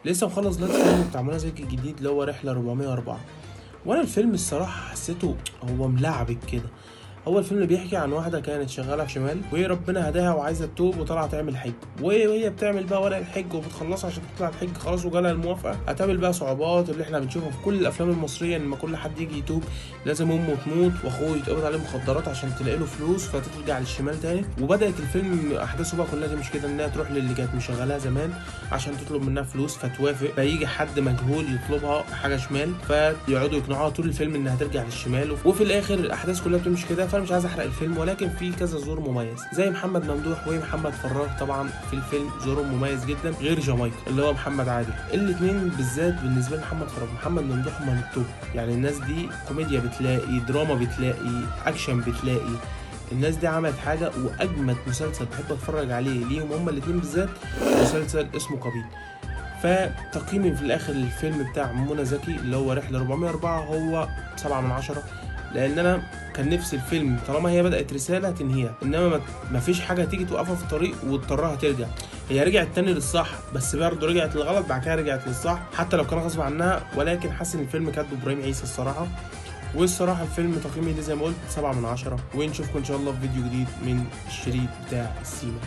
لسه مخلص دلوقتي الفيلم بتاع منى زكي الجديد اللي هو رحله 404. وانا الفيلم الصراحه حسيته هو ملعبك كده. هو الفيلم بيحكي عن واحدة كانت شغالة في شمال وربنا هداها وعايزة تتوب وطلع تعمل حج، وهي بتعمل بقى ورق الحج وبتخلصها عشان تطلع الحج خلاص وجالها الموافقة. هتقابل بقى صعوبات اللي احنا بنشوفها في كل الأفلام المصرية، إن ما كل حد يجي يتوب لازم أمه تموت وأخوه يتقبض عليه مخدرات عشان تلاقي له فلوس فترجع للشمال تاني. وبدأت الفيلم أحداثه بقى كلها تمشي كده، إنها تروح للي كانت مشغلاها زمان عشان تطلب منها فلوس فتوافق، فيجي حد مجهول يطلبها حاجة شمال فيقعدوا يقنعوها طول الفيلم إنها ترجع للشمال. وفي الآخر الأحداث كلها بتمشي كده. فأنا مش عايز أحرق الفيلم، ولكن في كذا زور مميز زي محمد ممدوح ومحمد فراج. طبعا في الفيلم زورهم مميز جدا، غير جامايكا اللي هو محمد عادل. الاثنين بالذات بالنسبه لمحمد فراج محمد ممدوح هم التوب. يعني الناس دي كوميديا بتلاقي، دراما بتلاقي، اكشن بتلاقي. الناس دي عملت حاجه. واجمد مسلسل بحب اتفرج عليه ليهم هما الاثنين بالذات مسلسل اسمه قابيل. فتقييمي في الاخر للفيلم بتاع منى زكي اللي هو رحله 404 هو 7/10، لان انا كان نفسي الفيلم طالما هي بدأت رسالة تنهيها، انما ما فيش حاجة تيجي توقفها في الطريق واضطرها ترجع. هي رجعت تاني للصح بس برضه رجعت للغلط، بعد كده رجعت للصح حتى لو كان غصب عنها. ولكن حاسس ان الفيلم كاتبه ابراهيم عيسى الصراحة. والصراحة الفيلم تقييمي ليه زي ما قلت 7/10. ونشوفكم ان شاء الله في فيديو جديد من الشريط بتاع السيما.